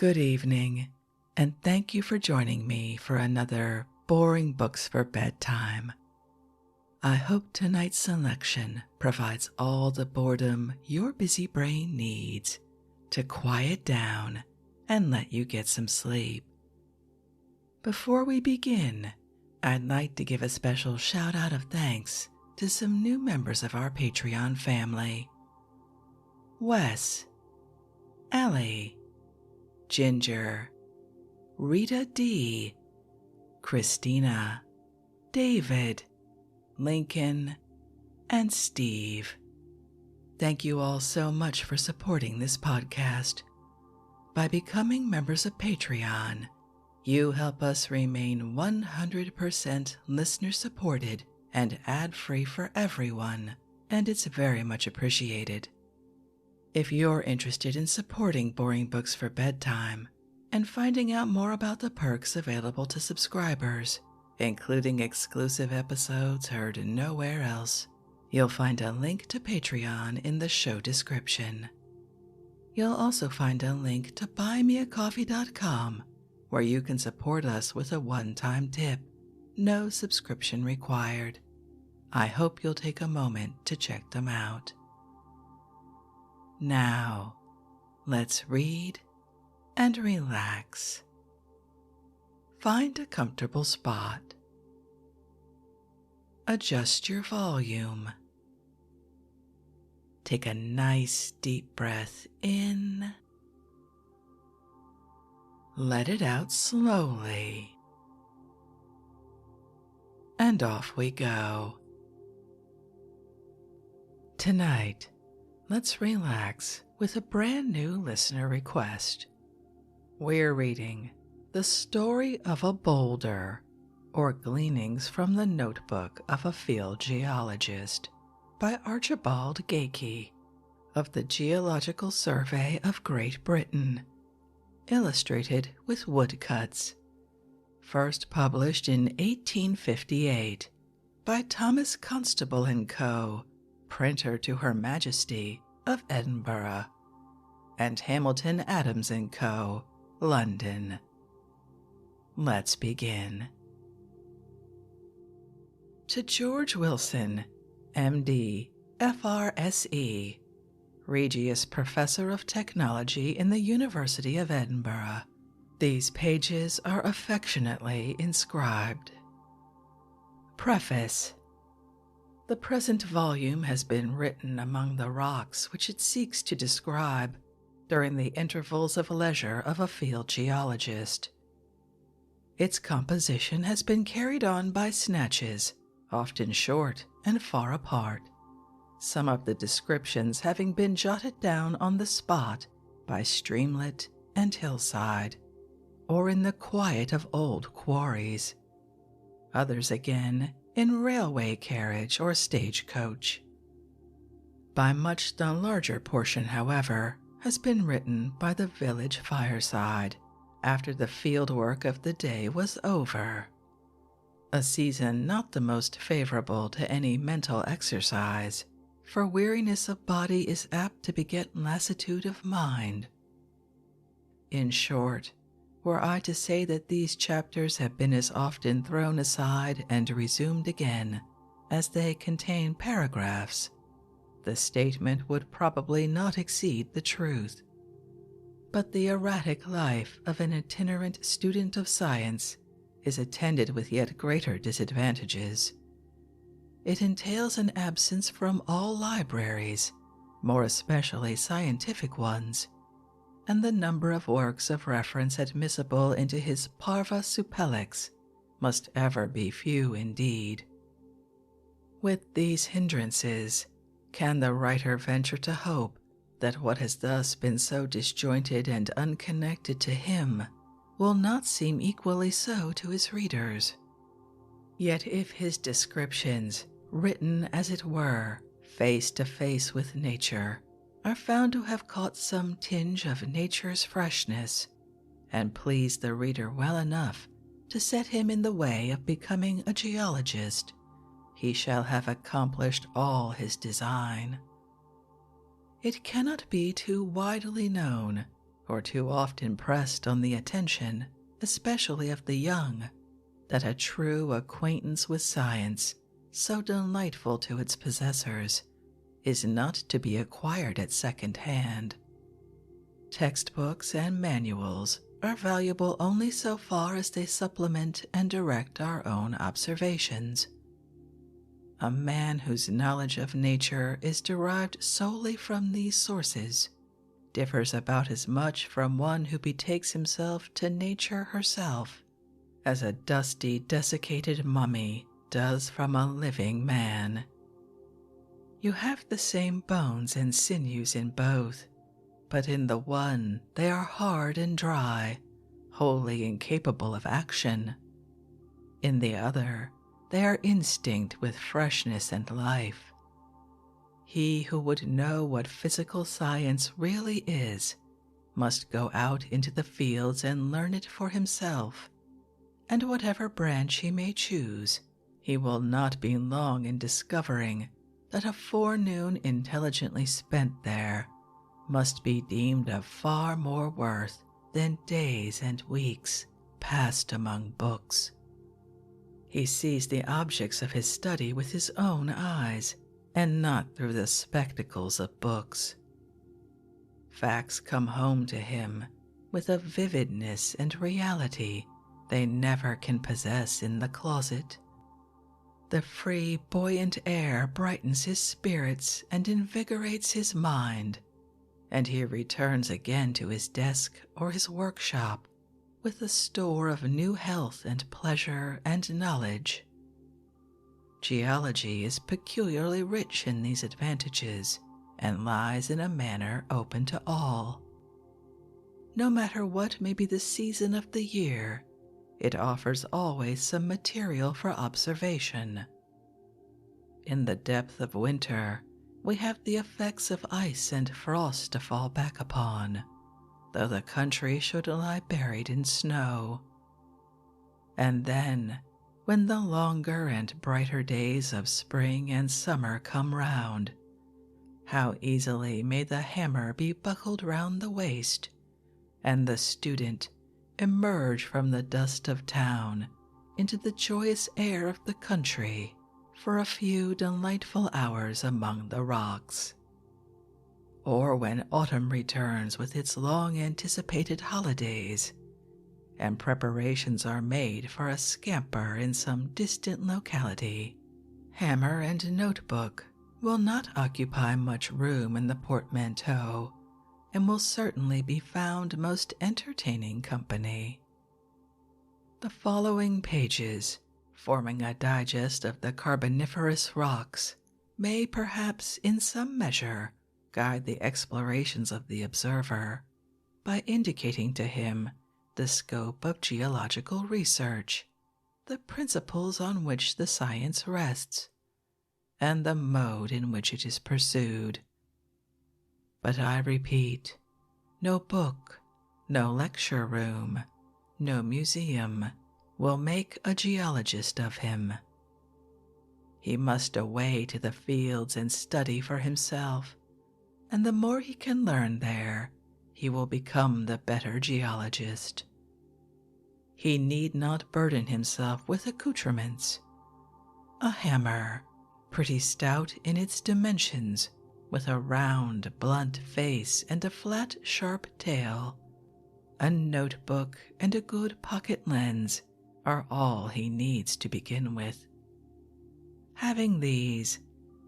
Good evening, and thank you for joining me for another Boring Books for Bedtime. I hope tonight's selection provides all the boredom your busy brain needs to quiet down and let you get some sleep. Before we begin, I'd like to give a special shout out of thanks to some new members of our Patreon family. Wes, Ellie, Ginger, Rita D, Christina, David, Lincoln, and Steve. Thank you all so much for supporting this podcast. By becoming members of Patreon, you help us remain 100% listener-supported and ad-free for everyone, and it's very much appreciated. If you're interested in supporting Boring Books for Bedtime and finding out more about the perks available to subscribers, including exclusive episodes heard nowhere else, you'll find a link to Patreon in the show description. You'll also find a link to buymeacoffee.com, where you can support us with a one-time tip, no subscription required. I hope you'll take a moment to check them out. Now, let's read and relax. Find a comfortable spot. Adjust your volume. Take a nice deep breath in. Let it out slowly. And off we go. Tonight, let's relax with a brand new listener request. We're reading The Story of a Boulder, or Gleanings from the Notebook of a Field Geologist, by Archibald Geikie of the Geological Survey of Great Britain, illustrated with woodcuts. First published in 1858 by Thomas Constable & Co., printer to Her Majesty of Edinburgh, and Hamilton Adams & Co., London. Let's begin. To George Wilson, M.D., F.R.S.E., Regius Professor of Technology in the University of Edinburgh, these pages are affectionately inscribed. Preface. The present volume has been written among the rocks which it seeks to describe during the intervals of leisure of a field geologist. Its composition has been carried on by snatches, often short and far apart, some of the descriptions having been jotted down on the spot by streamlet and hillside, or in the quiet of old quarries, others again in railway carriage or stagecoach. By much the larger portion, however, has been written by the village fireside after the field work of the day was over, a season not the most favorable to any mental exercise, for weariness of body is apt to beget lassitude of mind. In short, were I to say that these chapters have been as often thrown aside and resumed again as they contain paragraphs, the statement would probably not exceed the truth. But the erratic life of an itinerant student of science is attended with yet greater disadvantages. It entails an absence from all libraries, more especially scientific ones, and the number of works of reference admissible into his Parva Supellex must ever be few indeed. With these hindrances, can the writer venture to hope that what has thus been so disjointed and unconnected to him will not seem equally so to his readers? Yet if his descriptions, written as it were, face to face with nature, are found to have caught some tinge of nature's freshness, and please the reader well enough to set him in the way of becoming a geologist, he shall have accomplished all his design. It cannot be too widely known or too often pressed on the attention, especially of the young, that a true acquaintance with science, so delightful to its possessors, is not to be acquired at second hand. Textbooks and manuals are valuable only so far as they supplement and direct our own observations. A man whose knowledge of nature is derived solely from these sources differs about as much from one who betakes himself to nature herself as a dusty, desiccated mummy does from a living man. You have the same bones and sinews in both, but in the one they are hard and dry, wholly incapable of action. In the other, they are instinct with freshness and life. He who would know what physical science really is must go out into the fields and learn it for himself, and whatever branch he may choose, he will not be long in discovering that a forenoon intelligently spent there must be deemed of far more worth than days and weeks passed among books. He sees the objects of his study with his own eyes, and not through the spectacles of books. Facts come home to him with a vividness and reality they never can possess in the closet. The free, buoyant air brightens his spirits and invigorates his mind, and he returns again to his desk or his workshop with a store of new health and pleasure and knowledge. Geology is peculiarly rich in these advantages and lies in a manner open to all. No matter what may be the season of the year, it offers always some material for observation. In the depth of winter, we have the effects of ice and frost to fall back upon, though the country should lie buried in snow. And then, when the longer and brighter days of spring and summer come round, how easily may the hammer be buckled round the waist, and the student emerge from the dust of town into the joyous air of the country for a few delightful hours among the rocks. Or when autumn returns with its long-anticipated holidays, and preparations are made for a scamper in some distant locality, hammer and notebook will not occupy much room in the portmanteau, and will certainly be found most entertaining company. The following pages, forming a digest of the Carboniferous rocks, may perhaps in some measure guide the explorations of the observer by indicating to him the scope of geological research, the principles on which the science rests, and the mode in which it is pursued. But I repeat, no book, no lecture room, no museum will make a geologist of him. He must away to the fields and study for himself, and the more he can learn there, he will become the better geologist. He need not burden himself with accoutrements. A hammer, pretty stout in its dimensions, with a round, blunt face and a flat, sharp tail, a notebook and a good pocket lens are all he needs to begin with. Having these,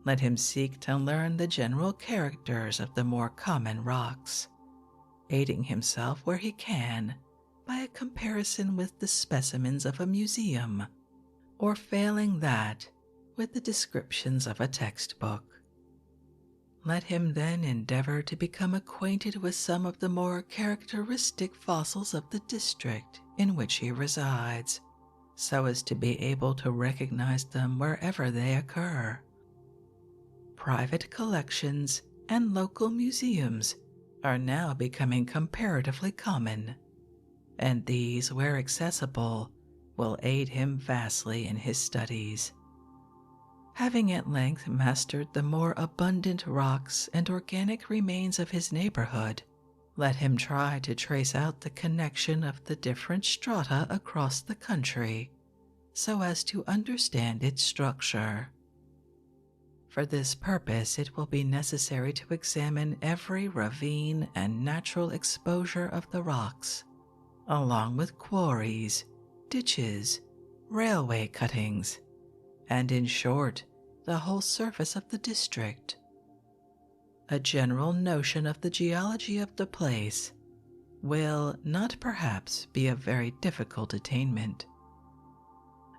let him seek to learn the general characters of the more common rocks, aiding himself where he can by a comparison with the specimens of a museum, or failing that, with the descriptions of a textbook. Let him then endeavor to become acquainted with some of the more characteristic fossils of the district in which he resides, so as to be able to recognize them wherever they occur. Private collections and local museums are now becoming comparatively common, and these, where accessible, will aid him vastly in his studies. Having at length mastered the more abundant rocks and organic remains of his neighborhood, Let him try to trace out the connection of the different strata across the country so as to understand its structure. For this purpose, it will be necessary to examine every ravine and natural exposure of the rocks, along with quarries, ditches, railway cuttings, and in short, the whole surface of the district. A general notion of the geology of the place will not perhaps be a very difficult attainment.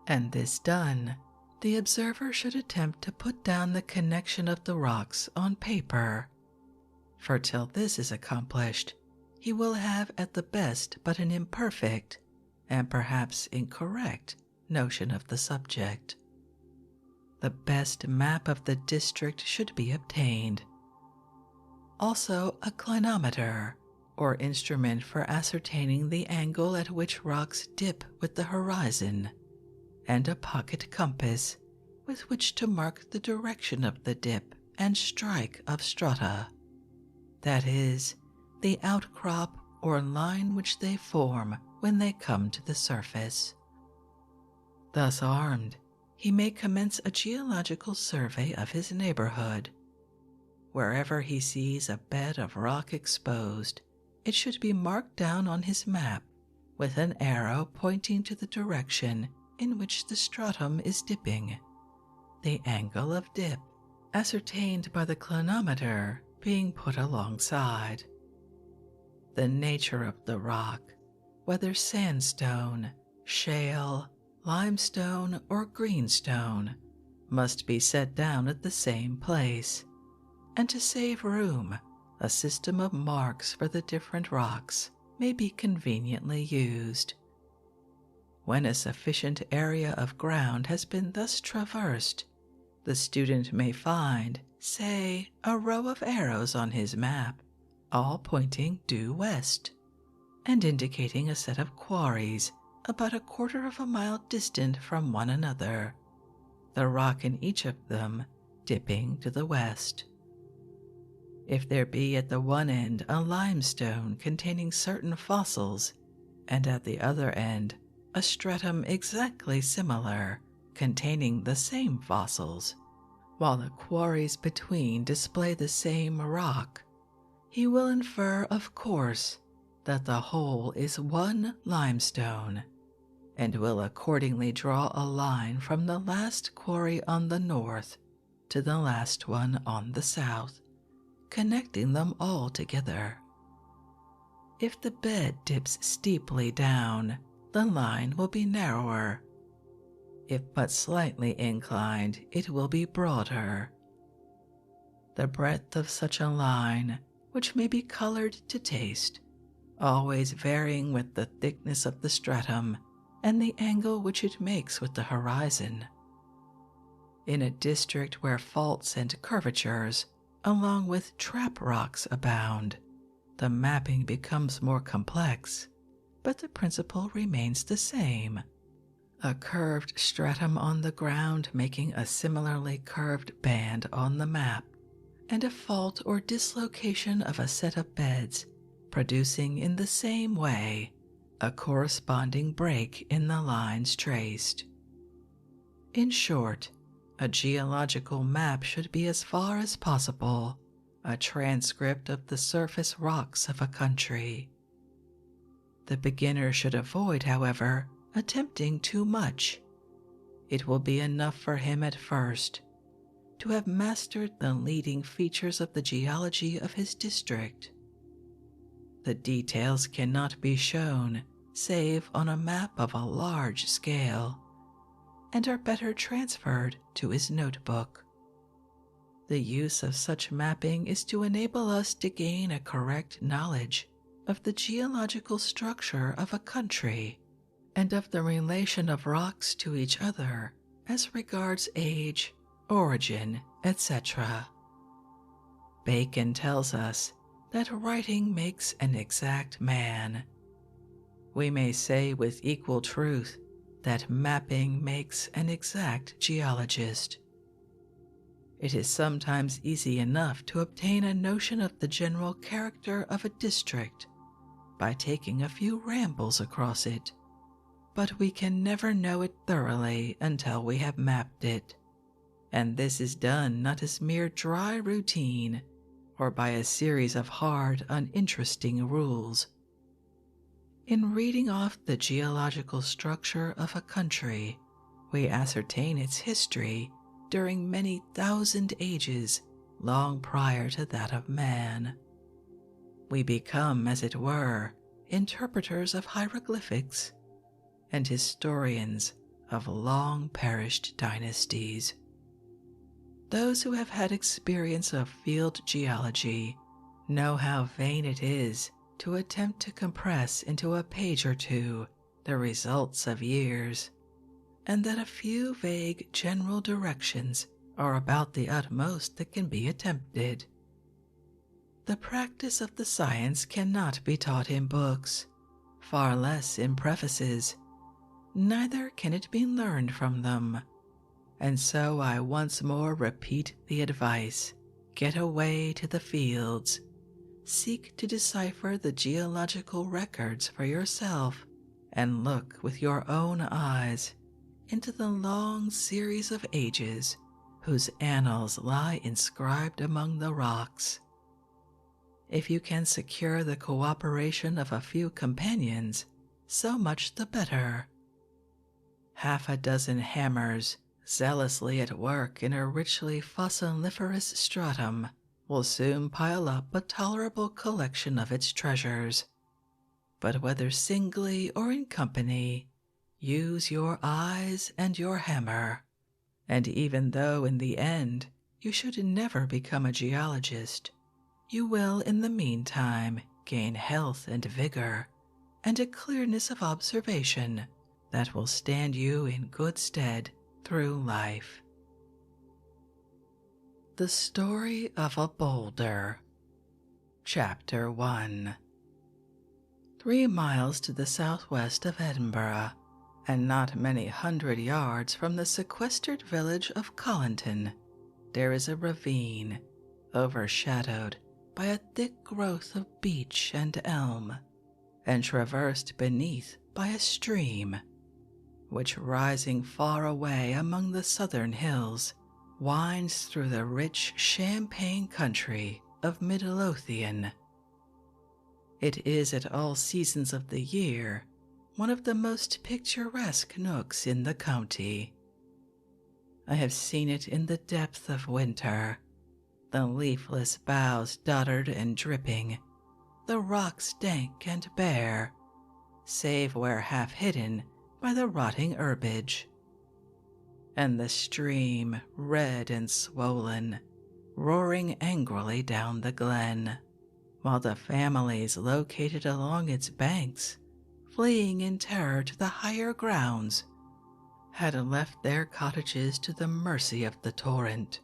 And this done, the observer should attempt to put down the connection of the rocks on paper, for till this is accomplished, he will have at the best but an imperfect, and perhaps incorrect, notion of the subject. The best map of the district should be obtained. Also a clinometer, or instrument for ascertaining the angle at which rocks dip with the horizon, and a pocket compass with which to mark the direction of the dip and strike of strata, that is, the outcrop or line which they form when they come to the surface. Thus armed, he may commence a geological survey of his neighborhood. Wherever he sees a bed of rock exposed, it should be marked down on his map with an arrow pointing to the direction in which the stratum is dipping, the angle of dip, ascertained by the clinometer, being put alongside. The nature of the rock, whether sandstone, shale, limestone, or greenstone, must be set down at the same place, and to save room, a system of marks for the different rocks may be conveniently used. When a sufficient area of ground has been thus traversed, the student may find, say, a row of arrows on his map, all pointing due west, and indicating a set of quarries about 1/4 mile distant from one another, the rock in each of them dipping to the west. If there be at the one end a limestone containing certain fossils, and at the other end a stratum exactly similar, containing the same fossils, while the quarries between display the same rock, he will infer, of course, that the whole is one limestone, and will accordingly draw a line from the last quarry on the north to the last one on the south, connecting them all together. If the bed dips steeply down, the line will be narrower. If but slightly inclined, it will be broader. The breadth of such a line, which may be colored to taste, always varying with the thickness of the stratum and the angle which it makes with the horizon. In a district where faults and curvatures, along with trap rocks, abound, the mapping becomes more complex, but the principle remains the same. A curved stratum on the ground making a similarly curved band on the map, and a fault or dislocation of a set of beds producing in the same way a corresponding break in the lines traced. In short, a geological map should be as far as possible a transcript of the surface rocks of a country. The beginner should avoid, however, attempting too much. It will be enough for him at first to have mastered the leading features of the geology of his district. The details cannot be shown save on a map of a large scale, and are better transferred to his notebook. The use of such mapping is to enable us to gain a correct knowledge of the geological structure of a country and of the relation of rocks to each other as regards age, origin, etc. Bacon tells us that writing makes an exact man. We may say with equal truth that mapping makes an exact geologist. It is sometimes easy enough to obtain a notion of the general character of a district by taking a few rambles across it, but we can never know it thoroughly until we have mapped it, and this is done not as mere dry routine or by a series of hard, uninteresting rules. In reading off the geological structure of a country, we ascertain its history during many thousand ages long prior to that of man. We become, as it were, interpreters of hieroglyphics and historians of long perished dynasties. Those who have had experience of field geology know how vain it is to attempt to compress into a page or two the results of years, and that a few vague general directions are about the utmost that can be attempted. The practice of the science cannot be taught in books, far less in prefaces, neither can it be learned from them, and so I once more repeat the advice: get away to the fields, seek to decipher the geological records for yourself, and look with your own eyes into the long series of ages whose annals lie inscribed among the rocks. If you can secure the cooperation of a few companions, so much the better. Half a dozen hammers zealously at work in a richly fossiliferous stratum will soon pile up a tolerable collection of its treasures. But whether singly or in company, use your eyes and your hammer, and even though in the end you should never become a geologist, you will in the meantime gain health and vigor and a clearness of observation that will stand you in good stead through life. The Story of a Boulder. Chapter 1. 3 miles to the southwest of Edinburgh, and not many hundred yards from the sequestered village of Collinton, there is a ravine, overshadowed by a thick growth of beech and elm, and traversed beneath by a stream, which, rising far away among the southern hills, winds through the rich champaign country of Midlothian. It is at all seasons of the year one of the most picturesque nooks in the county. I have seen it in the depth of winter, the leafless boughs dotted and dripping, the rocks dank and bare, save where half hidden by the rotting herbage, and the stream, red and swollen, roaring angrily down the glen, while the families located along its banks, fleeing in terror to the higher grounds, had left their cottages to the mercy of the torrent.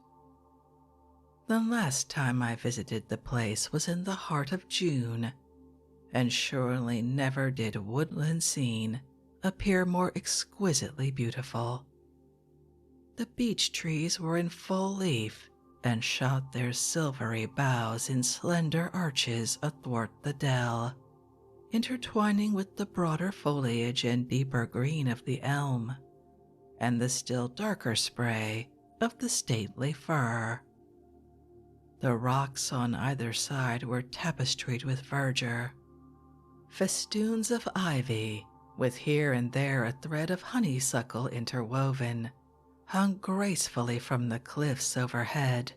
The last time I visited the place was in the heart of June, and surely never did woodland scene appear more exquisitely beautiful. The beech trees were in full leaf and shot their silvery boughs in slender arches athwart the dell, intertwining with the broader foliage and deeper green of the elm, and the still darker spray of the stately fir. The rocks on either side were tapestried with verdure. Festoons of ivy, with here and there a thread of honeysuckle interwoven, hung gracefully from the cliffs overhead.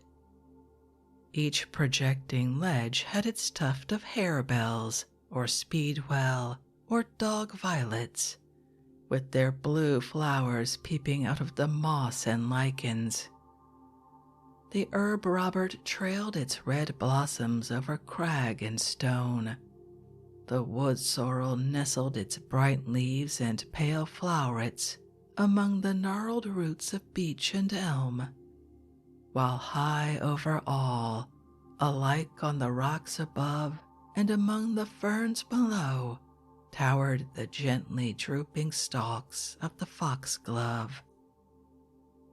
Each projecting ledge had its tuft of harebells, or speedwell, or dog violets, with their blue flowers peeping out of the moss and lichens. The herb Robert trailed its red blossoms over crag and stone. The wood sorrel nestled its bright leaves and pale flowerets among the gnarled roots of beech and elm, while high over all, alike on the rocks above and among the ferns below, towered the gently drooping stalks of the foxglove.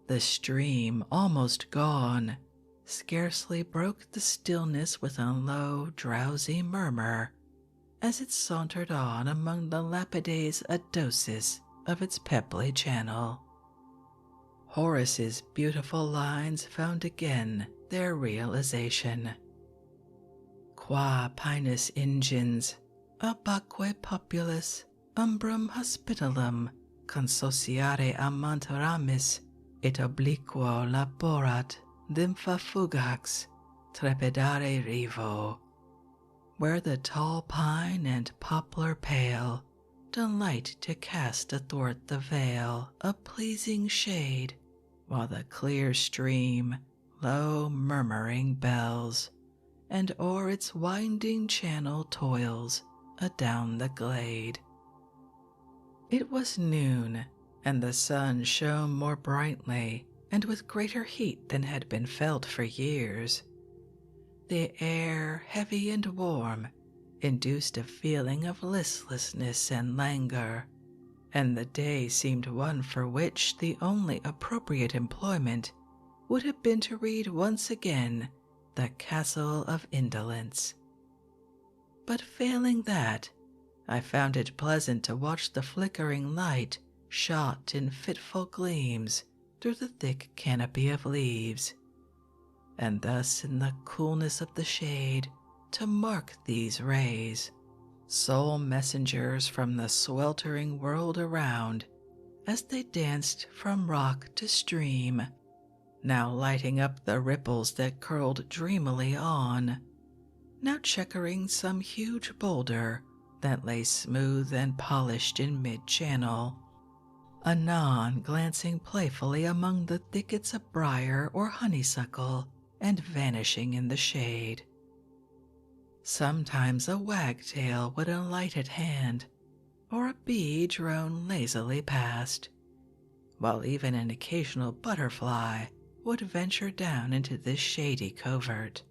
The stream, almost gone, scarcely broke the stillness with a low, drowsy murmur as it sauntered on among the lapides adosis of its pebbly channel. Horace's beautiful lines found again their realization. Qua pinus ingens, abaque populus, umbrum hospitalum, consociare amanteramis, et obliquo laborat, lympha fugax, trepidare rivo. Where the tall pine and poplar pale delight to cast athwart the vale a pleasing shade, while the clear stream low murmuring bells, and o'er its winding channel toils adown the glade. It was noon, and the sun shone more brightly and with greater heat than had been felt for years. The air, heavy and warm, induced a feeling of listlessness and languor, and the day seemed one for which the only appropriate employment would have been to read once again The Castle of Indolence. But failing that, I found it pleasant to watch the flickering light shot in fitful gleams through the thick canopy of leaves, and thus in the coolness of the shade to mark these rays, sole messengers from the sweltering world around, as they danced from rock to stream, now lighting up the ripples that curled dreamily on, now checkering some huge boulder that lay smooth and polished in mid-channel, anon glancing playfully among the thickets of briar or honeysuckle and vanishing in the shade. Sometimes a wagtail would alight at hand, or a bee drone lazily past, while even an occasional butterfly would venture down into this shady covert.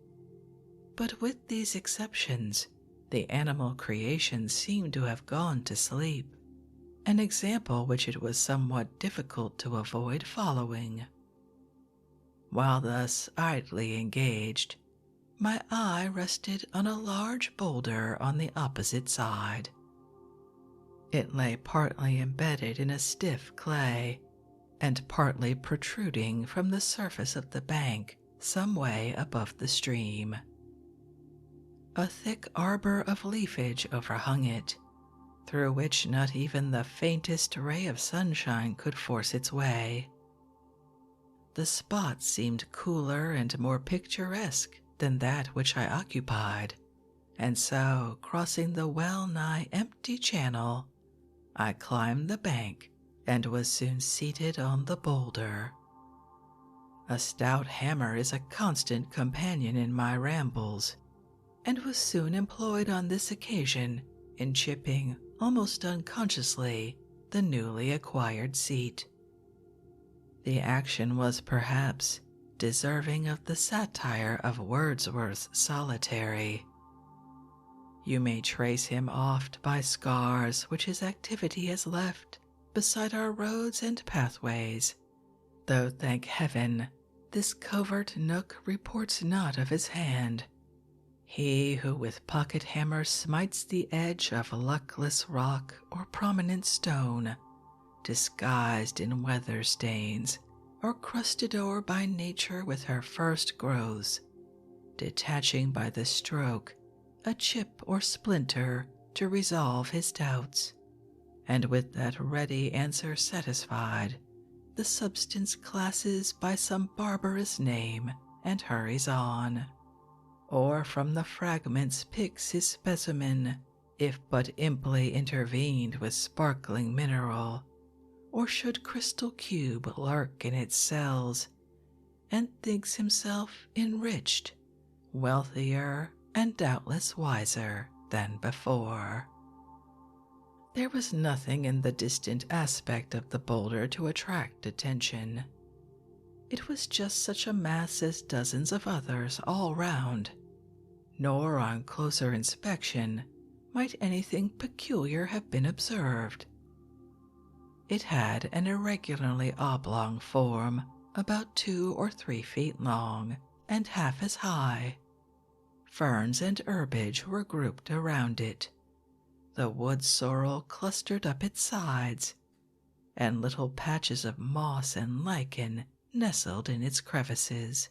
But with these exceptions, the animal creation seemed to have gone to sleep, an example which it was somewhat difficult to avoid following. While thus idly engaged, my eye rested on a large boulder on the opposite side. It lay partly embedded in a stiff clay, and partly protruding from the surface of the bank some way above the stream. A thick arbor of leafage overhung it, through which not even the faintest ray of sunshine could force its way. The spot seemed cooler and more picturesque than that which I occupied, and so, crossing the well-nigh empty channel, I climbed the bank and was soon seated on the boulder. A stout hammer is a constant companion in my rambles, and was soon employed on this occasion in chipping, almost unconsciously, the newly acquired seat. The action was perhaps deserving of the satire of Wordsworth's Solitary. You may trace him oft by scars which his activity has left beside our roads and pathways, though, thank heaven, this covert nook reports not of his hand. He who with pocket hammer smites the edge of luckless rock or prominent stone, disguised in weather stains, or crusted o'er by nature with her first growths, detaching by the stroke a chip or splinter to resolve his doubts, and with that ready answer satisfied, the substance classes by some barbarous name and hurries on, or from the fragments picks his specimen, if but imply intervened with sparkling mineral, or should crystal cube lurk in its cells, and thinks himself enriched, wealthier, and doubtless wiser than before. There was nothing in the distant aspect of the boulder to attract attention. It was just such a mass as dozens of others all round, nor on closer inspection might anything peculiar have been observed. It had an irregularly oblong form, about 2 or 3 feet long and half as high. Ferns and herbage were grouped around it. The wood sorrel clustered up its sides, and little patches of moss and lichen nestled in its crevices.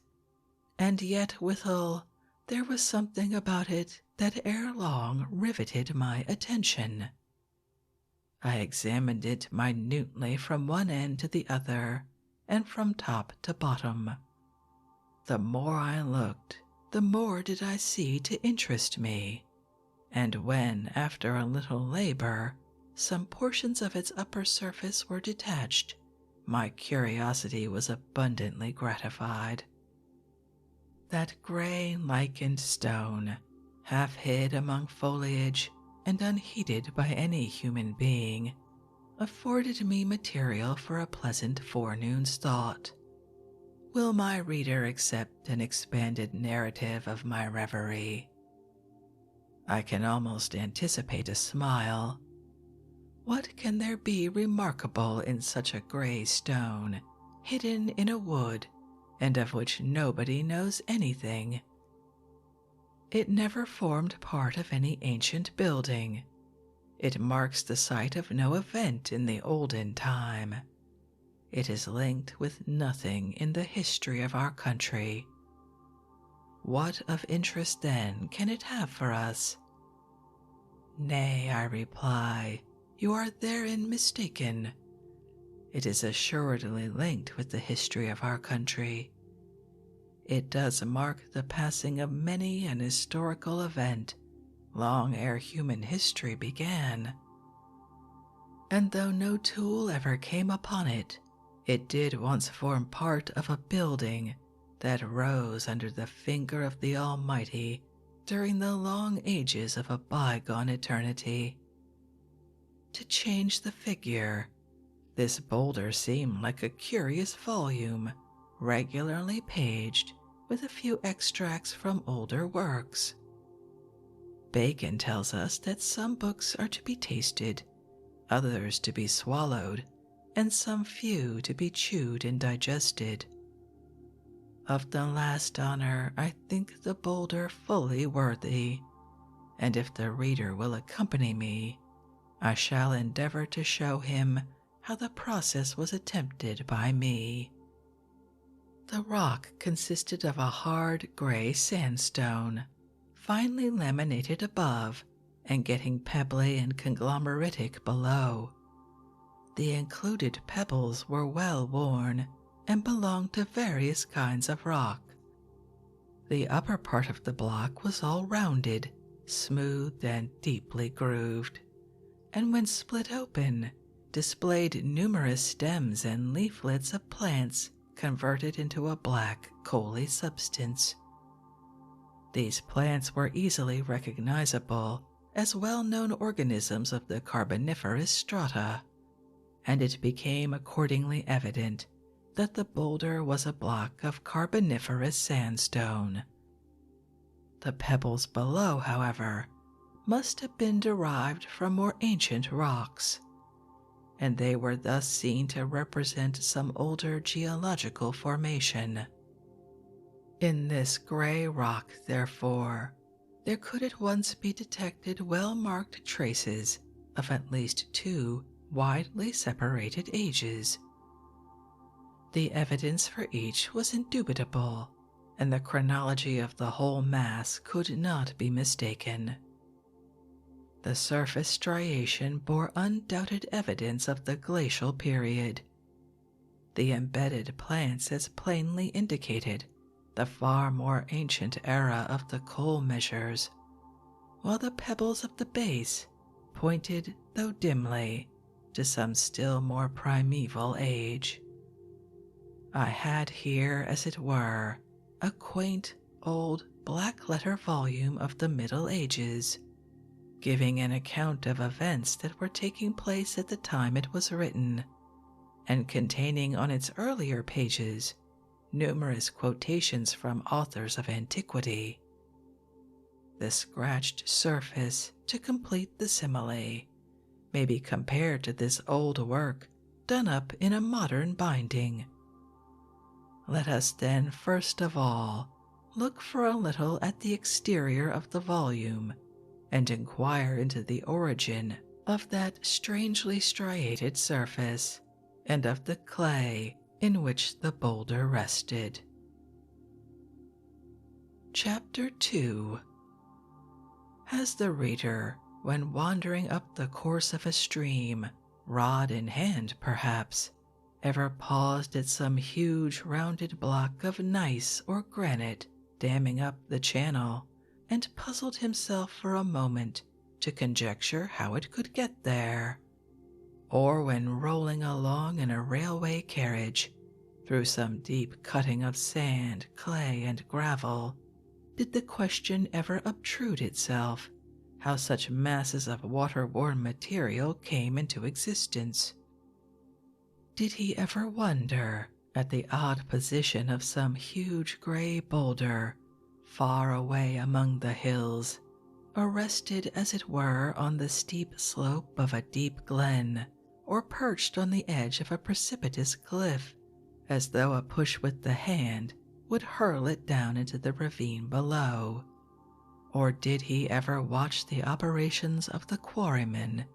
And yet withal there was something about it that ere long riveted my attention. I examined it minutely from one end to the other, and from top to bottom. The more I looked, the more did I see to interest me, and when, after a little labor, some portions of its upper surface were detached, my curiosity was abundantly gratified. That gray lichened stone, half hid among foliage and unheeded by any human being, afforded me material for a pleasant forenoon's thought. Will my reader accept an expanded narrative of my reverie? I can almost anticipate a smile. What can there be remarkable in such a gray stone, hidden in a wood, and of which nobody knows anything? It never formed part of any ancient building. It marks the site of no event in the olden time. It is linked with nothing in the history of our country. What of interest then can it have for us? Nay, I reply, you are therein mistaken. It is assuredly linked with the history of our country. It does mark the passing of many an historical event long ere human history began. And though no tool ever came upon it, it did once form part of a building that rose under the finger of the Almighty during the long ages of a bygone eternity. To change the figure, this boulder seemed like a curious volume, regularly paged with a few extracts from older works. Bacon tells us that some books are to be tasted, others to be swallowed, and some few to be chewed and digested. Of the last honor I think the boulder fully worthy, and if the reader will accompany me, I shall endeavor to show him how the process was attempted by me. The rock consisted of a hard gray sandstone, finely laminated above and getting pebbly and conglomeratic below. The included pebbles were well worn and belonged to various kinds of rock. The upper part of the block was all rounded, smooth, and deeply grooved, and when split open, displayed numerous stems and leaflets of plants converted into a black, coaly substance. These plants were easily recognizable as well-known organisms of the Carboniferous strata, and it became accordingly evident that the boulder was a block of Carboniferous sandstone. The pebbles below, however, must have been derived from more ancient rocks, and they were thus seen to represent some older geological formation. In this gray rock, therefore, there could at once be detected well-marked traces of at least 2 widely separated ages. The evidence for each was indubitable, and the chronology of the whole mass could not be mistaken. The surface striation bore undoubted evidence of the glacial period. The embedded plants as plainly indicated the far more ancient era of the coal measures, while the pebbles of the base pointed, though dimly, to some still more primeval age. I had here, as it were, a quaint old black-letter volume of the Middle Ages, giving an account of events that were taking place at the time it was written, and containing on its earlier pages numerous quotations from authors of antiquity. The scratched surface, to complete the simile, may be compared to this old work done up in a modern binding. Let us then first of all look for a little at the exterior of the volume and inquire into the origin of that strangely striated surface and of the clay in which the boulder rested. Chapter 2. Has the reader, when wandering up the course of a stream, rod in hand perhaps, ever paused at some huge rounded block of gneiss or granite damming up the channel, and puzzled himself for a moment to conjecture how it could get there? Or when rolling along in a railway carriage through some deep cutting of sand, clay, and gravel, did the question ever obtrude itself how such masses of water-worn material came into existence? Did he ever wonder at the odd position of some huge gray boulder far away among the hills, arrested as it were on the steep slope of a deep glen, or perched on the edge of a precipitous cliff, as though a push with the hand would hurl it down into the ravine below? Or did he ever watch the operations of the quarrymen,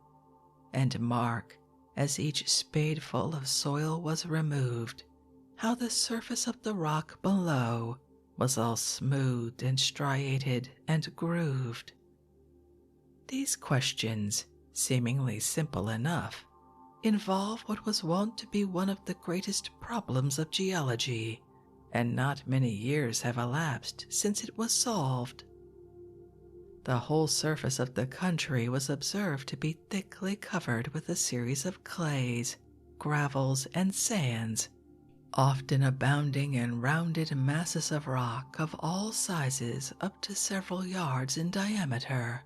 and mark, as each spadeful of soil was removed, how the surface of the rock below was all smoothed and striated and grooved? These questions, seemingly simple enough, involve what was wont to be one of the greatest problems of geology, and not many years have elapsed since it was solved. The whole surface of the country was observed to be thickly covered with a series of clays, gravels, and sands, often abounding in rounded masses of rock of all sizes up to several yards in diameter.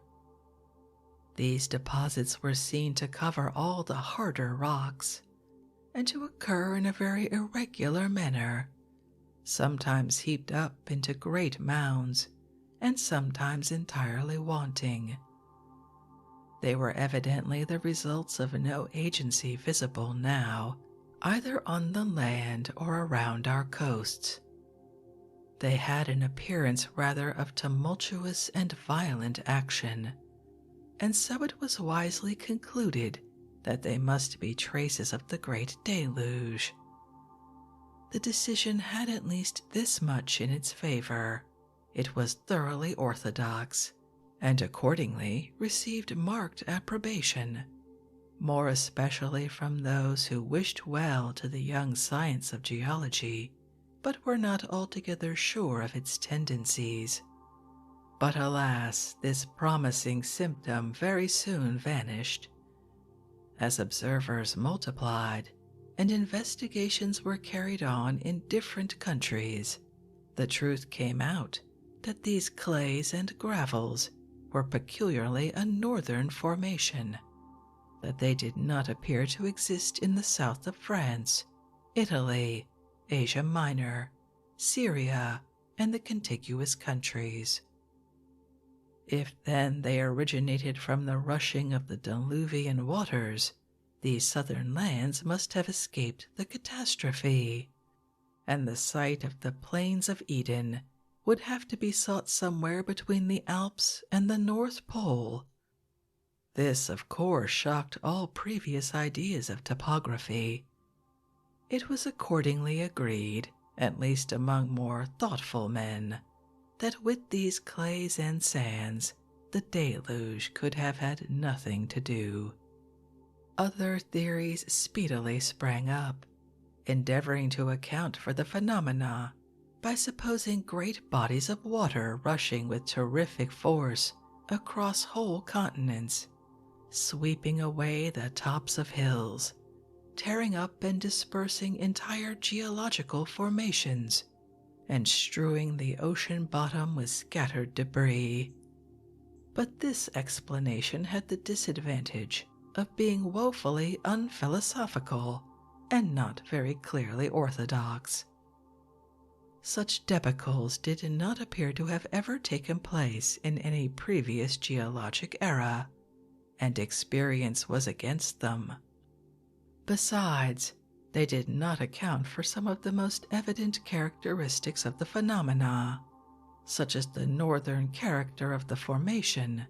These deposits were seen to cover all the harder rocks, and to occur in a very irregular manner, sometimes heaped up into great mounds, and sometimes entirely wanting. They were evidently the results of no agency visible now, either on the land or around our coasts. They had an appearance rather of tumultuous and violent action, and so it was wisely concluded that they must be traces of the great deluge. The decision had at least this much in its favor: it was thoroughly orthodox, and accordingly received marked approbation, more especially from those who wished well to the young science of geology, but were not altogether sure of its tendencies. But alas, this promising symptom very soon vanished. As observers multiplied, and investigations were carried on in different countries, the truth came out that these clays and gravels were peculiarly a northern formation, that they did not appear to exist in the south of France, Italy, Asia Minor, Syria, and the contiguous countries. If then they originated from the rushing of the diluvian waters, these southern lands must have escaped the catastrophe, and the site of the plains of Eden would have to be sought somewhere between the Alps and the North Pole. This, of course, shocked all previous ideas of topography. It was accordingly agreed, at least among more thoughtful men, that with these clays and sands the deluge could have had nothing to do. Other theories speedily sprang up, endeavoring to account for the phenomena by supposing great bodies of water rushing with terrific force across whole continents, sweeping away the tops of hills, tearing up and dispersing entire geological formations, and strewing the ocean bottom with scattered debris. But this explanation had the disadvantage of being woefully unphilosophical and not very clearly orthodox. Such debacles did not appear to have ever taken place in any previous geologic era, and experience was against them. Besides, they did not account for some of the most evident characteristics of the phenomena, such as the northern character of the formation,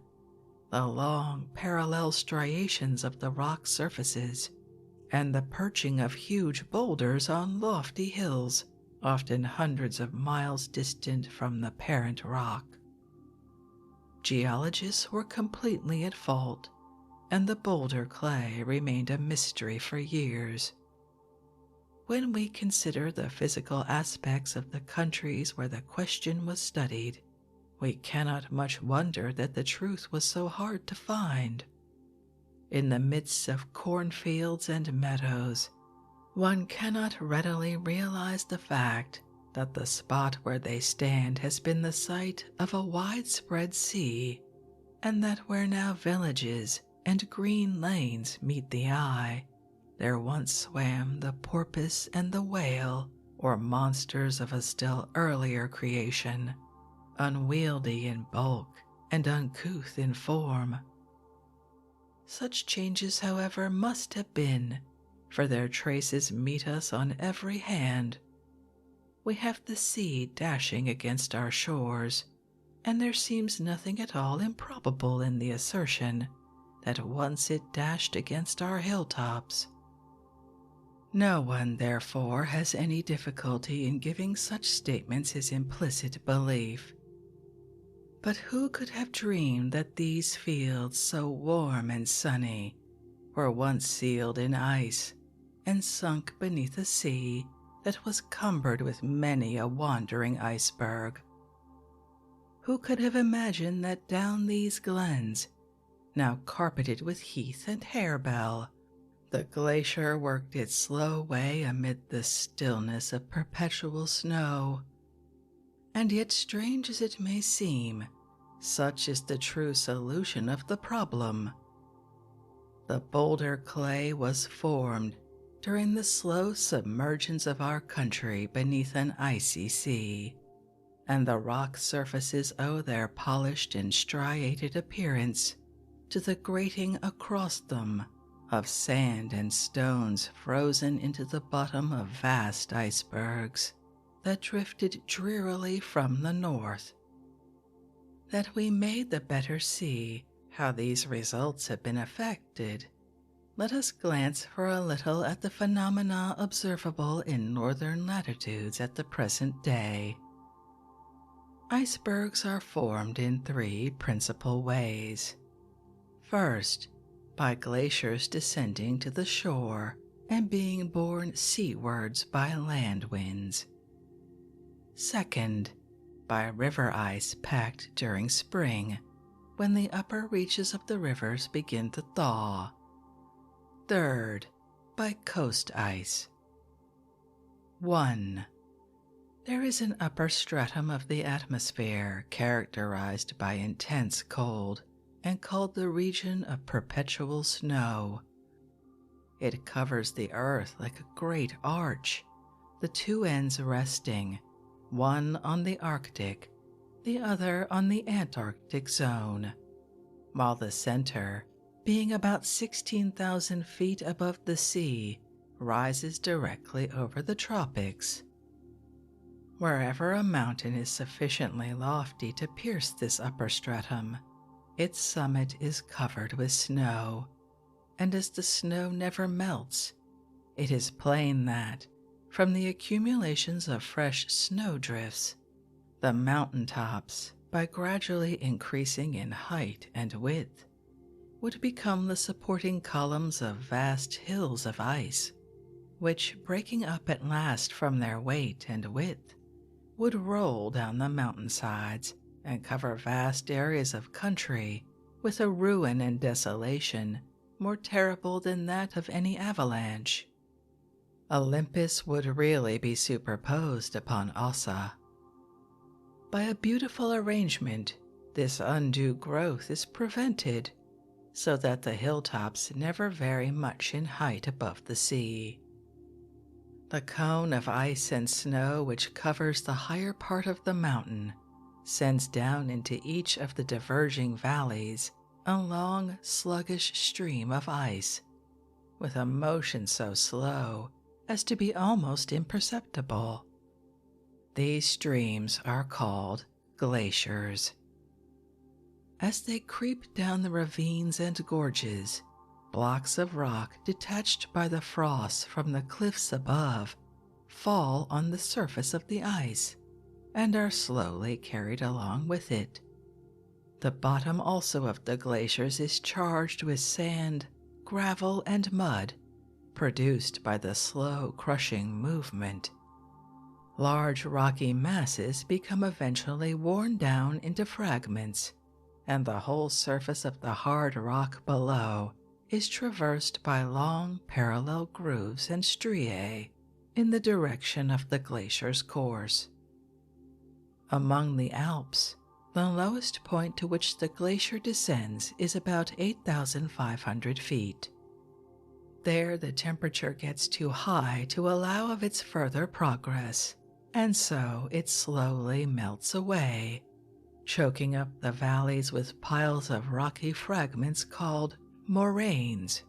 the long parallel striations of the rock surfaces, and the perching of huge boulders on lofty hills, often hundreds of miles distant from the parent rock. Geologists were completely at fault, and the boulder clay remained a mystery for years. When we consider the physical aspects of the countries where the question was studied, we cannot much wonder that the truth was so hard to find. In the midst of cornfields and meadows, one cannot readily realize the fact that the spot where they stand has been the site of a widespread sea, and that where now villages and green lanes meet the eye, there once swam the porpoise and the whale, or monsters of a still earlier creation, unwieldy in bulk and uncouth in form. Such changes, however, must have been, for their traces meet us on every hand. We have the sea dashing against our shores, and there seems nothing at all improbable in the assertion that once it dashed against our hilltops. No one, therefore, has any difficulty in giving such statements his implicit belief. But who could have dreamed that these fields, so warm and sunny, were once sealed in ice and sunk beneath a sea that was cumbered with many a wandering iceberg? Who could have imagined that down these glens, now carpeted with heath and harebell, the glacier worked its slow way amid the stillness of perpetual snow? And yet, strange as it may seem, such is the true solution of the problem. The boulder clay was formed during the slow submergence of our country beneath an icy sea, and the rock surfaces owe their polished and striated appearance to the grating across them of sand and stones frozen into the bottom of vast icebergs that drifted drearily from the north. That we may the better see how these results have been effected, let us glance for a little at the phenomena observable in northern latitudes at the present day. Icebergs are formed in three principal ways. First, by glaciers descending to the shore and being borne seawards by land winds. Second, by river ice packed during spring, when the upper reaches of the rivers begin to thaw. Third, by coast ice. 1. There is an upper stratum of the atmosphere characterized by intense cold and called the region of perpetual snow. It covers the earth like a great arch, the two ends resting, one on the Arctic, the other on the Antarctic zone, while the center, being about 16,000 feet above the sea, rises directly over the tropics. Wherever a mountain is sufficiently lofty to pierce this upper stratum, its summit is covered with snow, and as the snow never melts, it is plain that, from the accumulations of fresh snowdrifts, the mountain tops, by gradually increasing in height and width, would become the supporting columns of vast hills of ice, which, breaking up at last from their weight and width, would roll down the mountainsides and cover vast areas of country with a ruin and desolation more terrible than that of any avalanche. Olympus would really be superposed upon Ossa. By a beautiful arrangement, this undue growth is prevented, so that the hilltops never vary much in height above the sea. The cone of ice and snow which covers the higher part of the mountain sends down into each of the diverging valleys a long, sluggish stream of ice, with a motion so slow as to be almost imperceptible. These streams are called glaciers. As they creep down the ravines and gorges, blocks of rock detached by the frost from the cliffs above fall on the surface of the ice and are slowly carried along with it. The bottom also of the glaciers is charged with sand, gravel, and mud produced by the slow crushing movement. Large rocky masses become eventually worn down into fragments, and the whole surface of the hard rock below is traversed by long parallel grooves and striae in the direction of the glacier's course. Among the Alps, the lowest point to which the glacier descends is about 8,500 feet. There the temperature gets too high to allow of its further progress, and so it slowly melts away, choking up the valleys with piles of rocky fragments called moraines,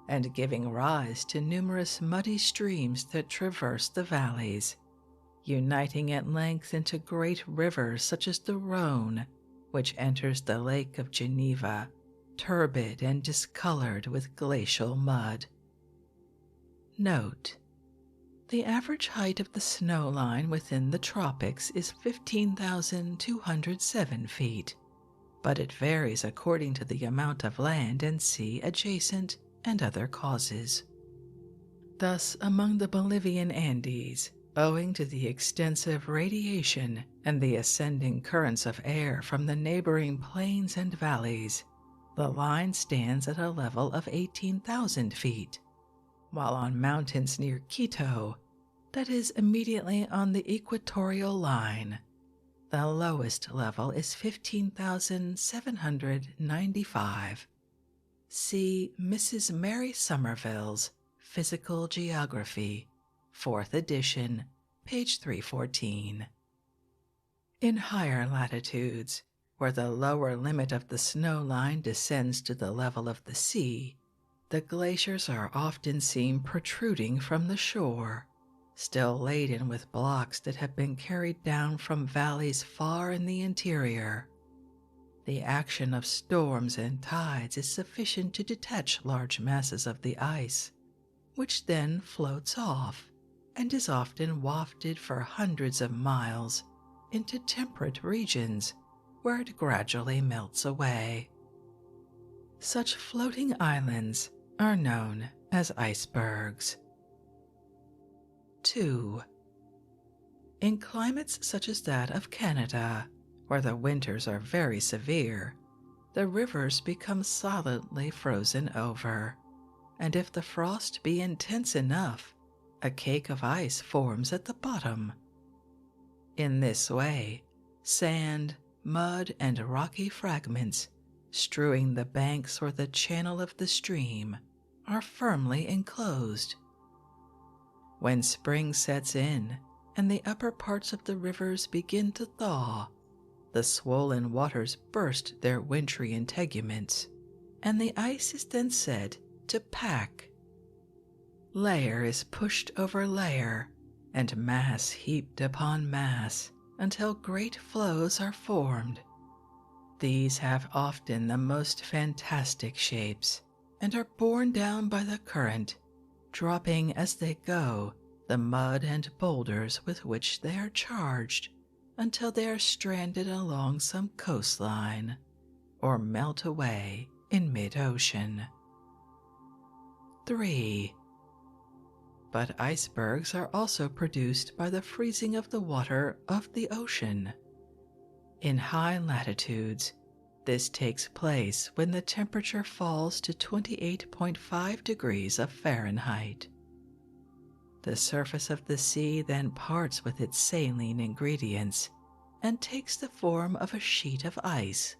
and giving rise to numerous muddy streams that traverse the valleys, uniting at length into great rivers such as the Rhone, which enters the Lake of Geneva, turbid and discolored with glacial mud. Note: the average height of the snow line within the tropics is 15,207 feet, but it varies according to the amount of land and sea adjacent and other causes. Thus, among the Bolivian Andes, owing to the extensive radiation and the ascending currents of air from the neighboring plains and valleys, the line stands at a level of 18,000 feet, while on mountains near Quito, that is immediately on the equatorial line, the lowest level is 15,795. See Mrs. Mary Somerville's Physical Geography, 4th edition, page 314. In higher latitudes, where the lower limit of the snow line descends to the level of the sea, the glaciers are often seen protruding from the shore, still laden with blocks that have been carried down from valleys far in the interior. The action of storms and tides is sufficient to detach large masses of the ice, which then floats off and is often wafted for hundreds of miles into temperate regions where it gradually melts away. Such floating islands are known as icebergs. 2. In climates such as that of Canada, where the winters are very severe, the rivers become solidly frozen over, and if the frost be intense enough, a cake of ice forms at the bottom. In this way, sand, mud, and rocky fragments strewing the banks or the channel of the stream are firmly enclosed. When spring sets in and the upper parts of the rivers begin to thaw, the swollen waters burst their wintry integuments, and the ice is then said to pack. Layer is pushed over layer, and mass heaped upon mass, until great floes are formed. These have often the most fantastic shapes, and are borne down by the current, dropping as they go the mud and boulders with which they are charged, until they are stranded along some coastline, or melt away in mid-ocean. 3. But icebergs are also produced by the freezing of the water of the ocean. In high latitudes, this takes place when the temperature falls to 28.5 degrees of Fahrenheit. The surface of the sea then parts with its saline ingredients and takes the form of a sheet of ice,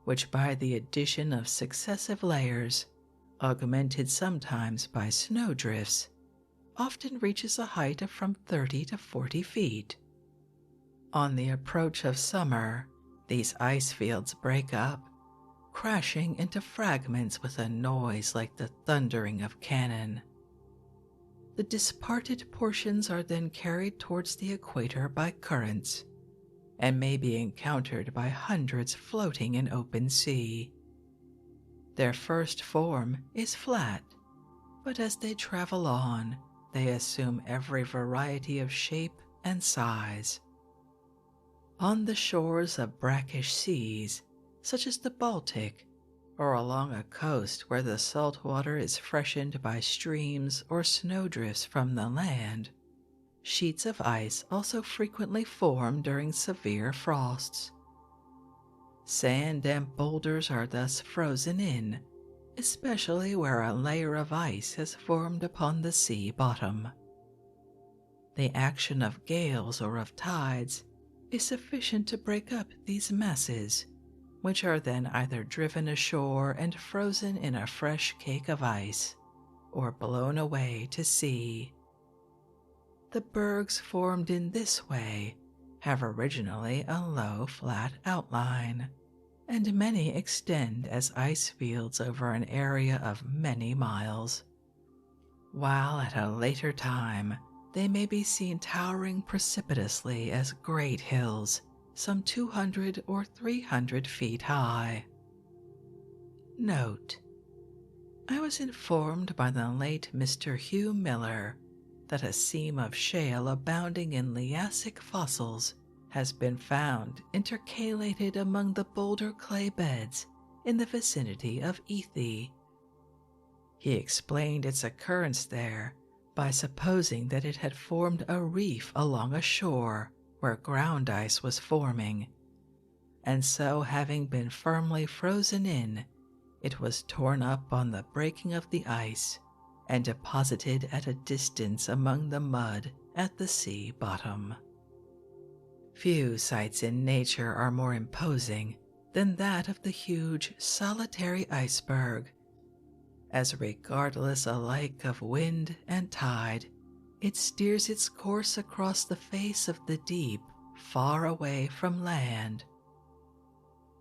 which by the addition of successive layers, augmented sometimes by snowdrifts, often reaches a height of from 30 to 40 feet. On the approach of summer, these ice fields break up, crashing into fragments with a noise like the thundering of cannon. The disparted portions are then carried towards the equator by currents and may be encountered by hundreds floating in open sea. Their first form is flat, but as they travel on, they assume every variety of shape and size. On the shores of brackish seas, such as the Baltic, or along a coast where the salt water is freshened by streams or snowdrifts from the land, sheets of ice also frequently form during severe frosts. Sand and boulders are thus frozen in, especially where a layer of ice has formed upon the sea bottom. The action of gales or of tides is sufficient to break up these masses, which are then either driven ashore and frozen in a fresh cake of ice, or blown away to sea. The bergs formed in this way have originally a low, flat outline, and many extend as ice fields over an area of many miles, while at a later time they may be seen towering precipitously as great hills some 200 or 300 feet high. Note: I was informed by the late Mr. Hugh Miller that a seam of shale abounding in liassic fossils has been found intercalated among the boulder clay beds in the vicinity of Ethe. He explained its occurrence there by supposing that it had formed a reef along a shore where ground ice was forming, and so having been firmly frozen in, it was torn up on the breaking of the ice and deposited at a distance among the mud at the sea bottom. Few sights in nature are more imposing than that of the huge solitary iceberg, as regardless alike of wind and tide, it steers its course across the face of the deep far away from land.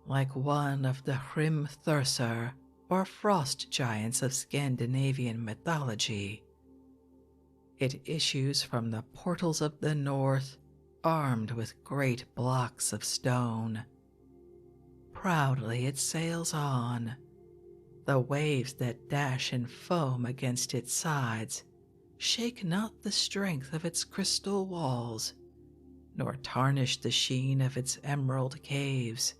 Like one of the Hrimthursar or frost giants of Scandinavian mythology, it issues from the portals of the north armed with great blocks of stone. Proudly it sails on. The waves that dash and foam against its sides shake not the strength of its crystal walls, nor tarnish the sheen of its emerald caves.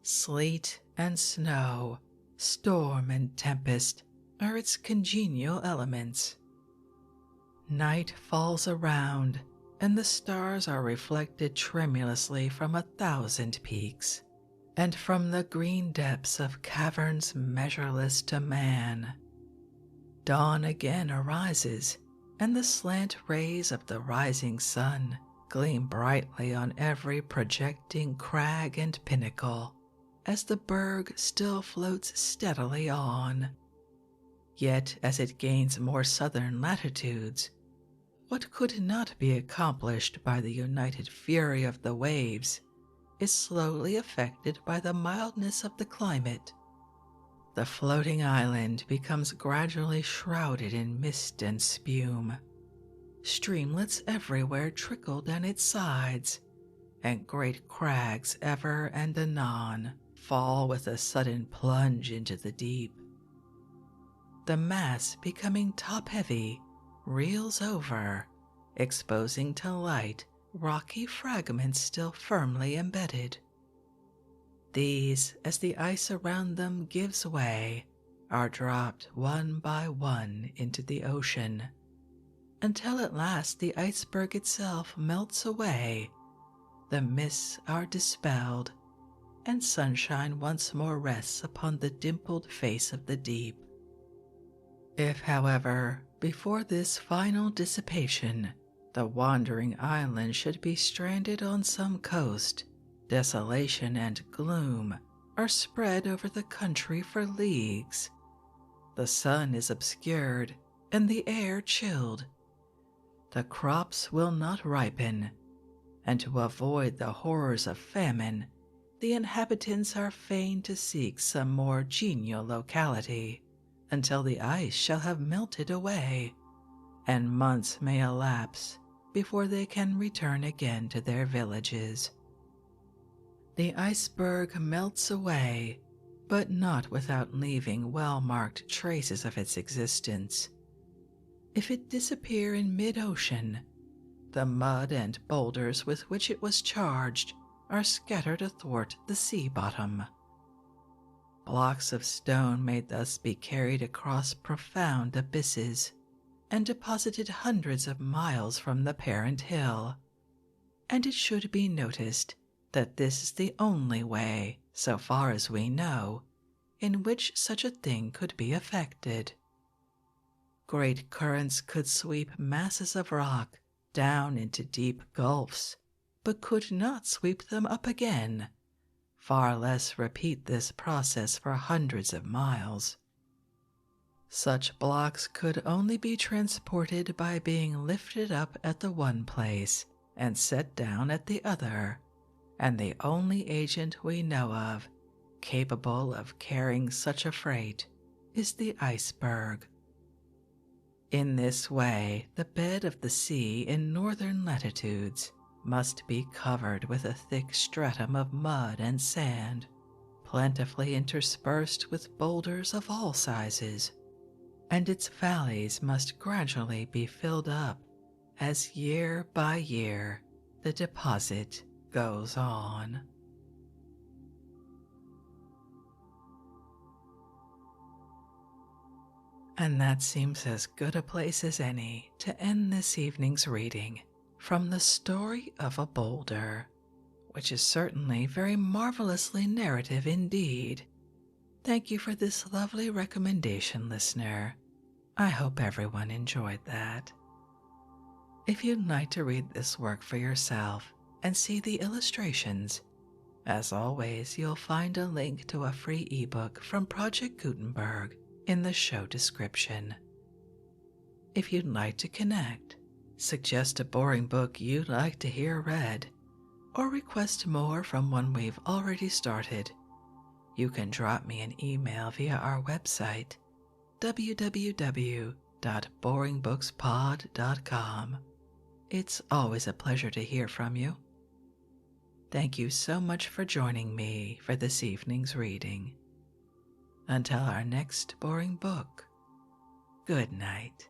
Sleet and snow, storm and tempest are its congenial elements. Night falls around, and the stars are reflected tremulously from 1,000 peaks, and from the green depths of caverns measureless to man. Dawn again arises, and the slant rays of the rising sun gleam brightly on every projecting crag and pinnacle, as the berg still floats steadily on. Yet as it gains more southern latitudes, what could not be accomplished by the united fury of the waves is slowly affected by the mildness of the climate. The floating island becomes gradually shrouded in mist and spume. Streamlets everywhere trickle down its sides, and great crags ever and anon fall with a sudden plunge into the deep. The mass, becoming top-heavy, reels over, exposing to light rocky fragments still firmly embedded. These, as the ice around them gives way, are dropped one by one into the ocean, until at last the iceberg itself melts away, the mists are dispelled, and sunshine once more rests upon the dimpled face of the deep. If, however, before this final dissipation, the wandering island should be stranded on some coast, desolation and gloom are spread over the country for leagues. The sun is obscured and the air chilled. The crops will not ripen, and to avoid the horrors of famine, the inhabitants are fain to seek some more genial locality until the ice shall have melted away, and months may elapse before they can return again to their villages. The iceberg melts away, but not without leaving well-marked traces of its existence. If it disappear in mid-ocean, the mud and boulders with which it was charged are scattered athwart the sea bottom. Blocks of stone may thus be carried across profound abysses and deposited hundreds of miles from the parent hill, and it should be noticed that this is the only way, so far as we know, in which such a thing could be effected. Great currents could sweep masses of rock down into deep gulfs, but could not sweep them up again, far less repeat this process for hundreds of miles. Such blocks could only be transported by being lifted up at the one place and set down at the other, and the only agent we know of capable of carrying such a freight is the iceberg. In this way, the bed of the sea in northern latitudes must be covered with a thick stratum of mud and sand, plentifully interspersed with boulders of all sizes, and its valleys must gradually be filled up as year by year the deposit goes on. And that seems as good a place as any to end this evening's reading from the story of a boulder, which is certainly very marvelously narrative indeed. Thank you for this lovely recommendation, listener. I hope everyone enjoyed that. If you'd like to read this work for yourself and see the illustrations, as always, you'll find a link to a free ebook from Project Gutenberg in the show description. If you'd like to connect, suggest a boring book you'd like to hear read, or request more from one we've already started, you can drop me an email via our website, www.boringbookspod.com. It's always a pleasure to hear from you. Thank you so much for joining me for this evening's reading. Until our next boring book, good night.